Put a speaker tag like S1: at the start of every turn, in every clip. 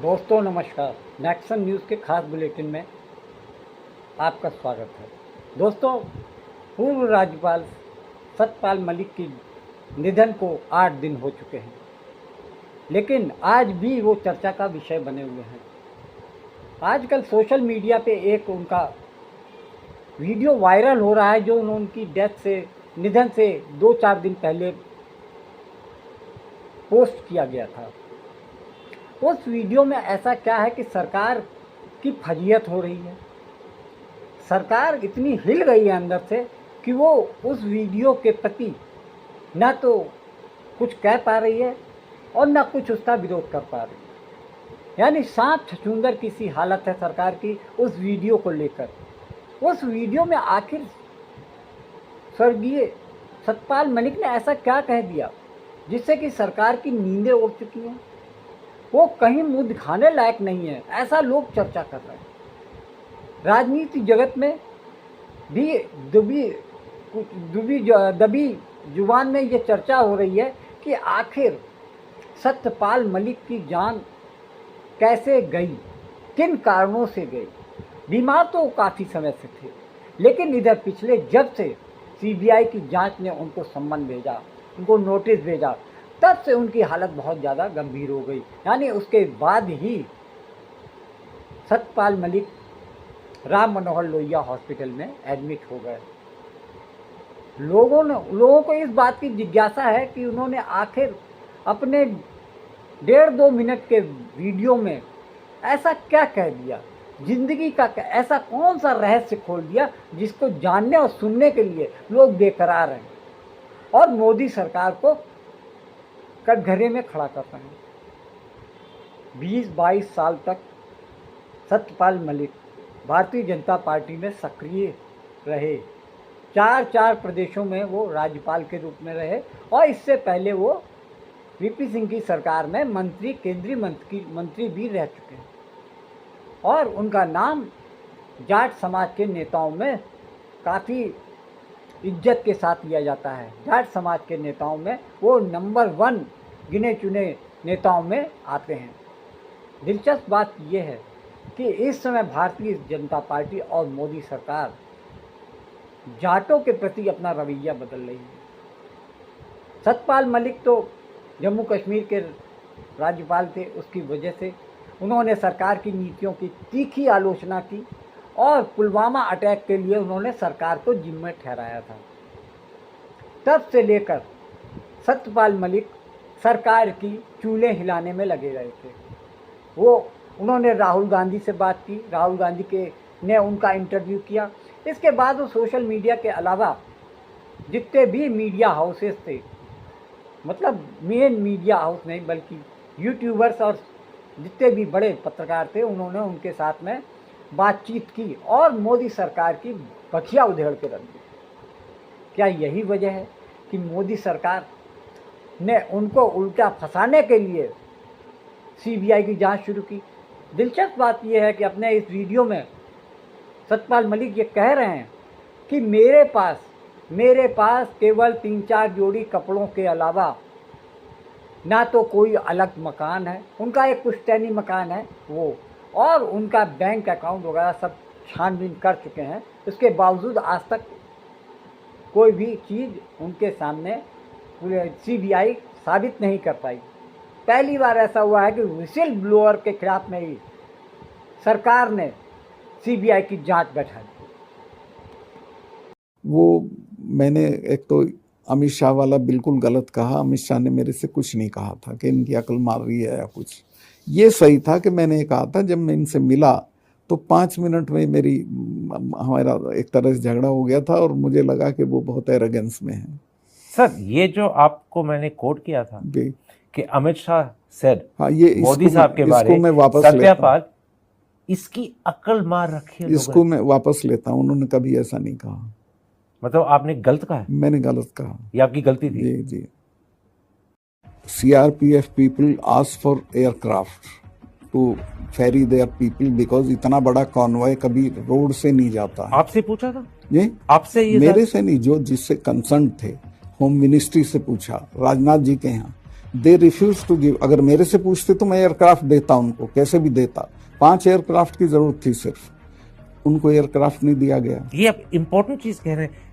S1: दोस्तों नमस्कार। Nexon news के खास बुलेटिन में आपका स्वागत है। दोस्तों, पूर्व राज्यपाल सत्यपाल मलिक की निधन को 8 दिन हो चुके हैं, लेकिन आज भी वो चर्चा का विषय बने हुए हैं। आजकल सोशल मीडिया पे एक उनका वीडियो वायरल हो रहा है जो उनकी निधन से 2-4 दिन पहले पोस्ट किया गया था। उस वीडियो में ऐसा क्या है कि सरकार की फजीहत हो रही है। सरकार इतनी हिल गई है अंदर से कि वो उस वीडियो के प्रति ना तो कुछ कह पा रही है और ना कुछ उसका विरोध कर पा रही है। यानी सांप छछूंदर की सी हालत है सरकार की उस वीडियो को लेकर। उस वीडियो में आखिर स्वर्गीय सत्यपाल मलिक ने ऐसा क्या कह दिया जिससे कि सरकार की नींदें उड़ चुकी हैं। वो कहीं मुंह दिखाने लायक नहीं है, ऐसा लोग चर्चा कर रहे हैं। राजनीति जगत में भी दबी जुबान में ये चर्चा हो रही है कि आखिर सत्यपाल मलिक की जान कैसे गई, किन कारणों से गई। बीमार तो काफ़ी समय से थे, लेकिन इधर पिछले जब से सीबीआई की जांच ने उनको सम्मन भेजा, उनको नोटिस भेजा, तब से उनकी हालत बहुत ज़्यादा गंभीर हो गई। यानी उसके बाद ही सत्यपाल मलिक राम मनोहर लोहिया हॉस्पिटल में एडमिट हो गए। लोगों को इस बात की जिज्ञासा है कि उन्होंने आखिर अपने 1.5-2 मिनट के वीडियो में ऐसा क्या कह दिया, जिंदगी का ऐसा कौन सा रहस्य खोल दिया जिसको जानने और सुनने के लिए लोग बेकरार हैं और मोदी सरकार को कटघरे में खड़ा कर रहे हैं। 20-22 साल तक सत्यपाल मलिक भारतीय जनता पार्टी में सक्रिय रहे। 4 प्रदेशों में वो राज्यपाल के रूप में रहे और इससे पहले वो वीपी सिंह की सरकार में केंद्रीय मंत्री भी रह चुके हैं। और उनका नाम जाट समाज के नेताओं में काफ़ी इज्जत के साथ लिया जाता है। जाट समाज के नेताओं में वो नंबर 1 गिने चुने नेताओं में आते हैं। दिलचस्प बात यह है कि इस समय भारतीय जनता पार्टी और मोदी सरकार जाटों के प्रति अपना रवैया बदल रही है। सत्यपाल मलिक तो जम्मू कश्मीर के राज्यपाल थे, उसकी वजह से उन्होंने सरकार की नीतियों की तीखी आलोचना की और पुलवामा अटैक के लिए उन्होंने सरकार को जिम्मेदार ठहराया था। तब से लेकर सत्यपाल मलिक सरकार की चूल्हे हिलाने में लगे रहे थे। उन्होंने राहुल गांधी से बात की, राहुल गांधी ने उनका इंटरव्यू किया। इसके बाद वो सोशल मीडिया के अलावा जितने भी मीडिया हाउसेस थे, मतलब मेन मीडिया हाउस नहीं बल्कि यूट्यूबर्स और जितने भी बड़े पत्रकार थे, उन्होंने उनके साथ में बातचीत की और मोदी सरकार की बखिया उधेड़ के रख दी। क्या यही वजह है कि मोदी सरकार ने उनको उल्टा फंसाने के लिए सीबीआई की जांच शुरू की? दिलचस्प बात यह है कि अपने इस वीडियो में सत्यपाल मलिक ये कह रहे हैं कि मेरे पास केवल 3-4 जोड़ी कपड़ों के अलावा ना तो कोई अलग मकान है, उनका एक पुश्तैनी मकान है वो, और उनका बैंक अकाउंट वगैरह सब छानबीन कर चुके हैं। उसके बावजूद आज तक कोई भी चीज़ उनके सामने सीबीआई साबित नहीं कर पाई। पहली बार ऐसा हुआ है कि विसिल ब्लोअर के खिलाफ में ही सरकार ने सीबीआई की जांच बैठा दी।
S2: वो मैंने एक तो अमित शाह वाला बिल्कुल गलत कहा। अमित शाह ने मेरे से कुछ नहीं कहा था कि इनकी अकल मार रही है या कुछ। ये सही था कि मैंने ये कहा था, जब मैं इनसे मिला तो 5 मिनट में हमारा एक तरह से झगड़ा हो गया था और मुझे लगा कि वो बहुत एरोगेंस में है।
S3: सर, ये जो आपको मैंने कोट किया था कि अमित शाह सेड,
S2: हाँ, ये
S3: मोदी साहब के बारे में सत्यापाल इसकी अकल मार रखी है।
S2: इसको मैं वापस लेता हूँ, उन्होंने कभी ऐसा नहीं कहा।
S3: मतलब आपने गलत कहा है?
S2: मैंने गलत कहा।
S3: ये आपकी गलती थी?
S2: जी। CRPF people ask for aircraft to ferry their people because इतना बड़ा कॉन्वॉय कभी रोड से नहीं जाता है।
S3: आपसे पूछा था?
S2: ये
S3: आपसे? ये
S2: मेरे से नहीं, जो जिससे कंसर्न थे होम मिनिस्ट्री से पूछा, राजनाथ जी के यहाँ दे रिफ्यूज टू गिव। अगर मेरे से पूछते तो मैं एयरक्राफ्ट देता उनको, कैसे भी देता। 5 एयरक्राफ्ट की जरूरत थी सिर्फ, उनको एयरक्राफ्ट नहीं दिया गया।
S3: ये आप इम्पोर्टेंट चीज कह रहे हैं,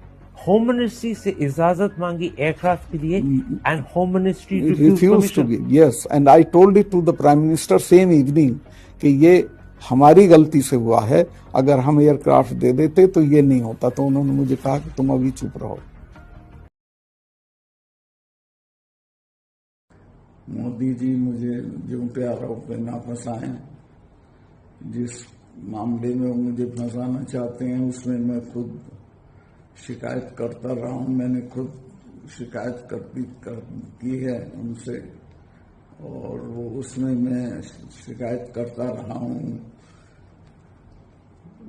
S3: होम मिनिस्ट्री से इजाजत मांगी एयरक्राफ्ट के लिए and home ministry
S2: refuse to give. Yes, and I told it to the prime minister same evening कि ये हमारी गलती से हुआ है, अगर हम एयरक्राफ्ट दे देते तो ये नहीं होता। तो उन्होंने मुझे कहा कि तुम अभी चुप रहो। मोदी जी मुझे झूठे आरोप पे ना फंसाएं। जिस मामले में वो मुझे फंसाना चाहते हैं उसमें मैं खुद शिकायत करता रहा हूं। मैंने खुद शिकायत की है उनसे, और वो उसमें मैं शिकायत करता रहा हूं।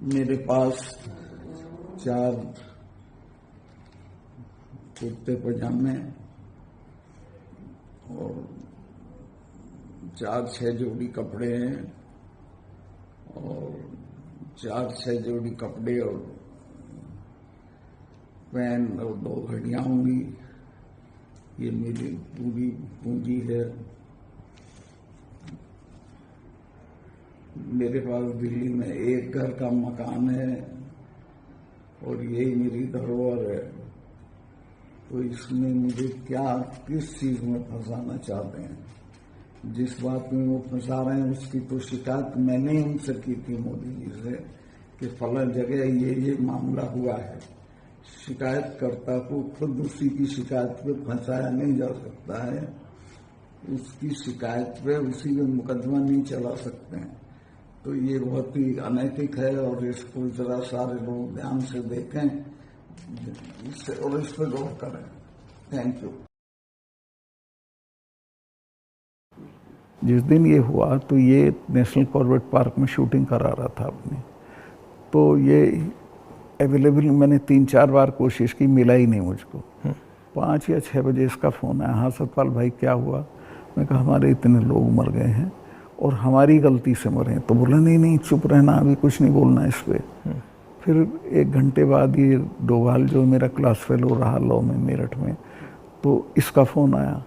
S2: मेरे पास 4 कुर्ते पजामे और 4-6 जोड़ी कपड़े हैं, और 4-6 जोड़ी कपड़े और पेन और 2 घड़ियां होंगी। ये मेरी पूरी पूंजी है। मेरे पास दिल्ली में एक घर का मकान है और यही मेरी धरोहर है। तो इसमें मुझे क्या, किस चीज में फंसाना चाहते हैं? जिस बात में वो फंसा रहे हैं उसकी तो शिकायत मैंने उनसे की थी, मोदी जी से, कि फलां जगह ये मामला हुआ है। शिकायतकर्ता को खुद उसी की शिकायत पे फंसाया नहीं जा सकता है। उसकी शिकायत पे उसी में मुकदमा नहीं चला सकते हैं। तो ये बहुत ही अनैतिक है, और इसको जरा सारे लोग ध्यान से देखें और इस पर गौर करें। Thank you. जिस दिन ये हुआ तो ये नेशनल कॉर्बेट पार्क में शूटिंग करा रहा था अपनी। तो ये अवेलेबल, मैंने 3-4 बार कोशिश की, मिला ही नहीं मुझको। 5 या 6 बजे इसका फ़ोन आया, हाँ सतपाल भाई क्या हुआ? मैं कहा हमारे इतने लोग मर गए हैं और हमारी गलती से मरे। तो बोला नहीं चुप रहना, अभी कुछ नहीं बोलना इस पर। फिर 1 घंटे बाद ये डोभाल जो मेरा क्लास फेलो रहा लॉ में मेरठ में, तो इसका फ़ोन आया,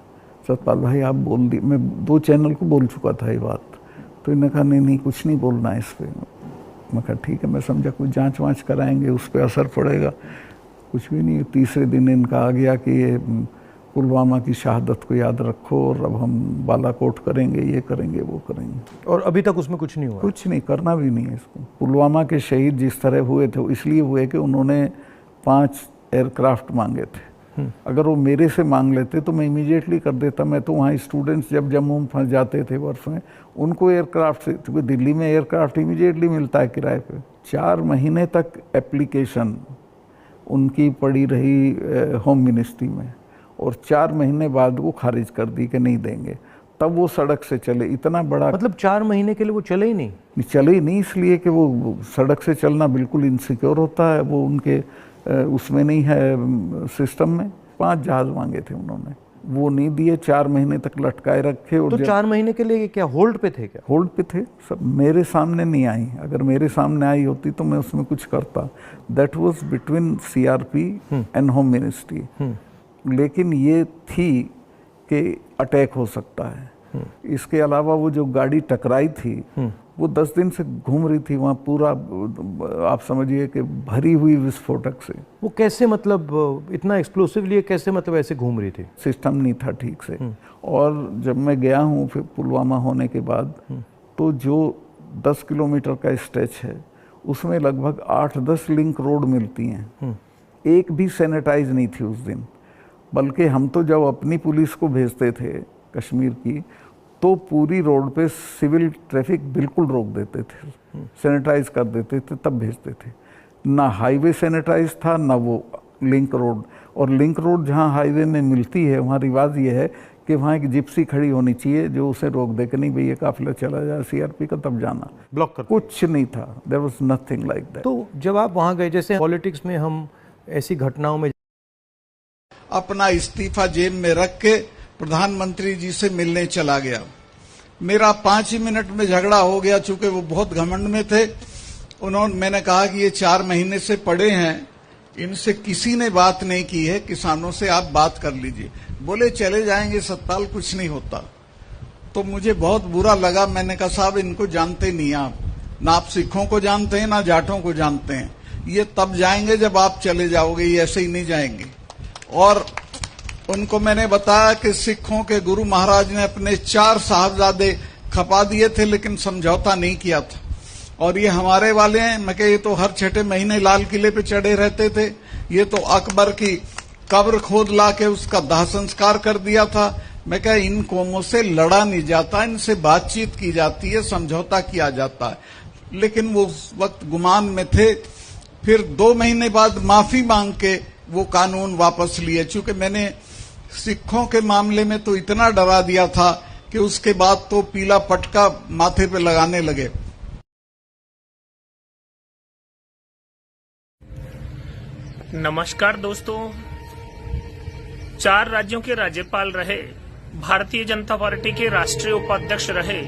S2: सतपाल भाई आप बोल दी। मैं 2 चैनल को बोल चुका था ये बात। तो इन्होंने कहा नहीं कुछ नहीं बोलना है इस पर। मैं कहा ठीक है, मैं समझा कुछ जांच वाँच कराएंगे, उस पर असर पड़ेगा। कुछ भी नहीं। तीसरे दिन इनका आ गया कि ये पुलवामा की शहादत को याद रखो और अब हम बालाकोट करेंगे, ये करेंगे, वो करेंगे।
S4: और अभी तक उसमें कुछ नहीं हुआ?
S2: कुछ नहीं, करना भी नहीं है इसको। पुलवामा के शहीद जिस तरह हुए थे इसलिए हुए कि उन्होंने 5 एयरक्राफ्ट मांगे थे। अगर वो मेरे से मांग लेते तो मैं इमीडिएटली कर देता। मैं तो वहाँ स्टूडेंट्स जब जम्मू में फंस जाते थे वर्ष में, उनको एयरक्राफ्ट से, क्योंकि दिल्ली में एयरक्राफ्ट इमीडिएटली मिलता है किराए पे। 4 महीने तक एप्लीकेशन उनकी पड़ी रही होम मिनिस्ट्री में, और 4 महीने बाद वो खारिज कर दी कि नहीं देंगे। तब वो सड़क से चले। इतना बड़ा,
S4: मतलब 4 महीने के लिए वो चले ही नहीं?
S2: चले ही नहीं, इसलिए कि वो सड़क से चलना बिल्कुल इनसिक्योर होता है। वो उनके उसमें नहीं है सिस्टम में। 5 जहाज मांगे थे उन्होंने, वो नहीं दिए। 4 महीने तक लटकाए रखे। और
S4: तो 4 महीने के लिए क्या होल्ड पे थे? क्या
S2: होल्ड पे थे सब? मेरे सामने नहीं आई। अगर मेरे सामने आई होती तो मैं उसमें कुछ करता। That was between CRP and home ministry. लेकिन ये थी कि अटैक हो सकता है। इसके अलावा वो जो गाड़ी टकराई थी वो 10 दिन से घूम रही थी वहाँ, पूरा आप समझिए कि भरी हुई विस्फोटक से।
S4: वो कैसे, मतलब इतना एक्सप्लोसिवली कैसे, मतलब ऐसे घूम रही थी?
S2: सिस्टम नहीं था ठीक से। और जब मैं गया हूँ फिर पुलवामा होने के बाद, तो जो 10 किलोमीटर का स्ट्रेच है उसमें लगभग 8-10 लिंक रोड मिलती हैं। एक भी सैनिटाइज नहीं थी उस दिन। बल्कि हम तो जब अपनी पुलिस को भेजते थे कश्मीर की, तो पूरी रोड पे सिविल ट्रैफिक बिल्कुल रोक देते थे, सैनिटाइज कर देते थे, तब भेजते थे। ना हाईवे सैनिटाइज था, ना वो लिंक रोड। और लिंक रोड जहाँ हाईवे में मिलती है वहाँ रिवाज ये है कि वहाँ एक जिप्सी खड़ी होनी चाहिए जो उसे रोक दे कि नहीं भाई ये काफिला चला जाए सीआरपी का, तब जाना।
S4: ब्लॉक कर
S2: कुछ नहीं था, there was nothing like that.
S4: तो जब आप वहाँ गए, जैसे पॉलिटिक्स में हम ऐसी घटनाओं में,
S5: अपना इस्तीफा जेब में रख के प्रधानमंत्री जी से मिलने चला गया। मेरा 5 ही मिनट में झगड़ा हो गया, चूंकि वो बहुत घमंड में थे। मैंने कहा कि ये 4 महीने से पड़े हैं, इनसे किसी ने बात नहीं की है, किसानों से आप बात कर लीजिए। बोले चले जाएंगे सतपाल, कुछ नहीं होता। तो मुझे बहुत बुरा लगा। मैंने कहा साहब इनको जानते नहीं आप, ना आप सिखों को जानते हैं ना जाटों को जानते हैं। ये तब जाएंगे जब आप चले जाओगे, ये ऐसे ही नहीं जाएंगे। और उनको मैंने बताया कि सिखों के गुरु महाराज ने अपने 4 साहबजादे खपा दिए थे, लेकिन समझौता नहीं किया था। और ये हमारे वाले हैं। मैं कह ये तो हर 6 महीने लाल किले पे चढ़े रहते थे। ये तो अकबर की कब्र खोद ला के उसका दाह संस्कार कर दिया था। मैं कह इन कौमों से लड़ा नहीं जाता, इनसे बातचीत की जाती है, समझौता किया जाता है। लेकिन वो उस वक्त गुमान में थे। फिर 2 महीने बाद माफी मांग के वो कानून वापस लिए। चूंकि मैंने सिखों के मामले में तो इतना डरा दिया था कि उसके बाद तो पीला पटका माथे पे लगाने लगे।
S6: नमस्कार दोस्तों, 4 राज्यों के राज्यपाल रहे, भारतीय जनता पार्टी के राष्ट्रीय उपाध्यक्ष रहे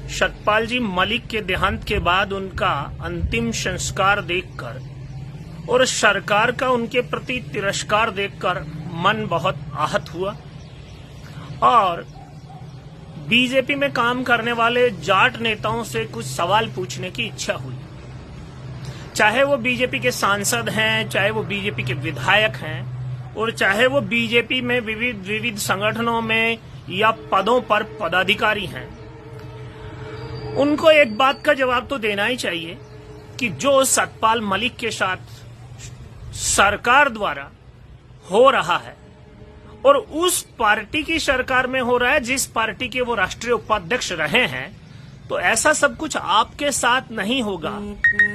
S6: सतपाल जी मलिक के देहांत के बाद उनका अंतिम संस्कार देखकर और सरकार का उनके प्रति तिरस्कार देखकर मन बहुत आहत हुआ। और बीजेपी में काम करने वाले जाट नेताओं से कुछ सवाल पूछने की इच्छा हुई। चाहे वो बीजेपी के सांसद हैं, चाहे वो बीजेपी के विधायक हैं, और चाहे वो बीजेपी में विविध संगठनों में या पदों पर पदाधिकारी हैं, उनको एक बात का जवाब तो देना ही चाहिए कि जो सतपाल मलिक के साथ सरकार द्वारा हो रहा है और उस पार्टी की सरकार में हो रहा है जिस पार्टी के वो राष्ट्रीय उपाध्यक्ष रहे हैं, तो ऐसा सब कुछ आपके साथ नहीं होगा,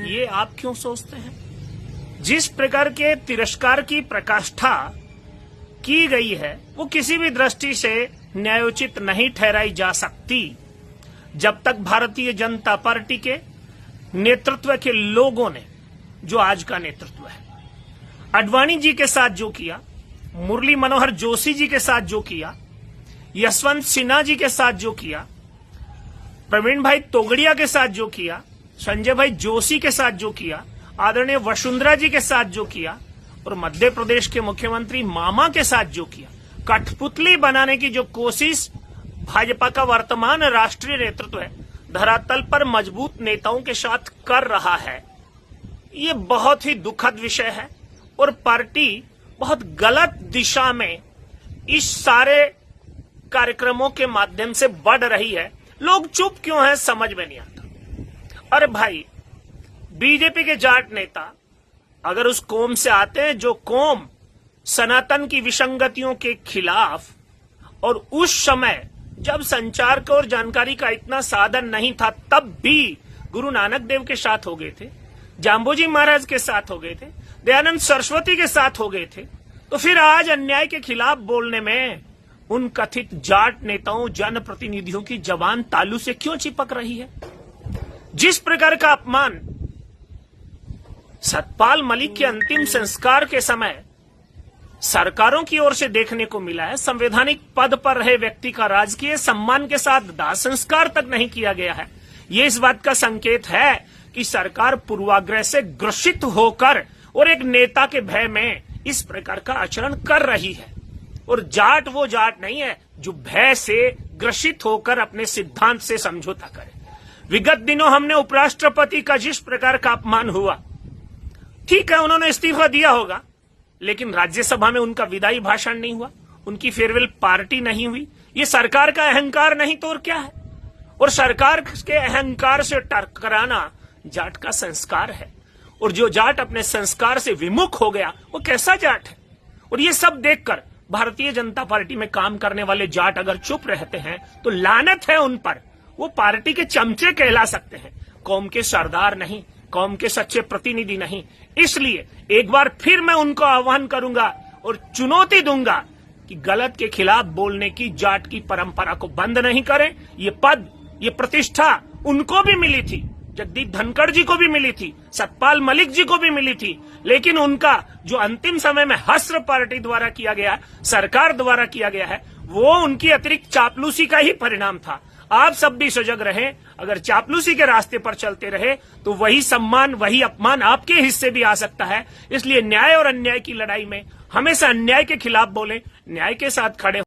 S6: ये आप क्यों सोचते हैं? जिस प्रकार के तिरस्कार की प्रकाष्ठा की गई है वो किसी भी दृष्टि से न्यायोचित नहीं ठहराई जा सकती जब तक भारतीय जनता पार्टी के नेतृत्व के लोगों ने, जो आज का नेतृत्व है, आडवाणी जी के साथ जो किया, मुरली मनोहर जोशी जी के साथ जो किया, यशवंत सिन्हा जी के साथ जो किया, प्रवीण भाई तोगड़िया के साथ जो किया, संजय भाई जोशी के साथ जो किया, आदरणीय वसुंधरा जी के साथ जो किया, और मध्य प्रदेश के मुख्यमंत्री मामा के साथ जो किया, कठपुतली बनाने की जो कोशिश भाजपा का वर्तमान राष्ट्रीय नेतृत्व है धरातल पर मजबूत नेताओं के साथ कर रहा है, ये बहुत ही दुखद विषय है। और पार्टी बहुत गलत दिशा में इस सारे कार्यक्रमों के माध्यम से बढ़ रही है। लोग चुप क्यों हैं समझ में नहीं आता। अरे भाई, बीजेपी के जाट नेता अगर उस कौम से आते हैं जो कौम सनातन की विसंगतियों के खिलाफ, और उस समय जब संचार का और जानकारी का इतना साधन नहीं था, तब भी गुरु नानक देव के साथ हो गए थे, जाम्बोजी महाराज के साथ हो गए थे, दयानंद सरस्वती के साथ हो गए थे, तो फिर आज अन्याय के खिलाफ बोलने में उन कथित जाट नेताओं, जनप्रतिनिधियों की जबान तालू से क्यों चिपक रही है? जिस प्रकार का अपमान सतपाल मलिक के अंतिम संस्कार के समय सरकारों की ओर से देखने को मिला है, संवैधानिक पद पर रहे व्यक्ति का राजकीय सम्मान के साथ दाह संस्कार तक नहीं किया गया है, ये इस बात का संकेत है कि सरकार पूर्वाग्रह से ग्रसित होकर और एक नेता के भय में इस प्रकार का आचरण कर रही है। और जाट वो जाट नहीं है जो भय से ग्रसित होकर अपने सिद्धांत से समझौता करे। विगत दिनों हमने उपराष्ट्रपति का जिस प्रकार का अपमान हुआ, ठीक है उन्होंने इस्तीफा दिया होगा, लेकिन राज्यसभा में उनका विदाई भाषण नहीं हुआ, उनकी फेयरवेल पार्टी नहीं हुई। ये सरकार का अहंकार नहीं तो और क्या है? और सरकार के अहंकार से टकराना जाट का संस्कार है, और जो जाट अपने संस्कार से विमुख हो गया वो कैसा जाट है? और ये सब देखकर भारतीय जनता पार्टी में काम करने वाले जाट अगर चुप रहते हैं तो लानत है उन पर। वो पार्टी के चमचे कहला सकते हैं, कौम के सरदार नहीं, कौम के सच्चे प्रतिनिधि नहीं। इसलिए एक बार फिर मैं उनको आह्वान करूंगा और चुनौती दूंगा कि गलत के खिलाफ बोलने की जाट की परंपरा को बंद नहीं करें। ये पद, ये प्रतिष्ठा उनको भी मिली थी, जगदीप धनखड़ जी को भी मिली थी, सतपाल मलिक जी को भी मिली थी, लेकिन उनका जो अंतिम समय में हस्र पार्टी द्वारा किया गया, सरकार द्वारा किया गया है, वो उनकी अतिरिक्त चापलूसी का ही परिणाम था। आप सब भी सजग रहें, अगर चापलूसी के रास्ते पर चलते रहे तो वही सम्मान वही अपमान आपके हिस्से भी आ सकता है। इसलिए न्याय और अन्याय की लड़ाई में हमेशा अन्याय के खिलाफ बोले, न्याय के साथ खड़े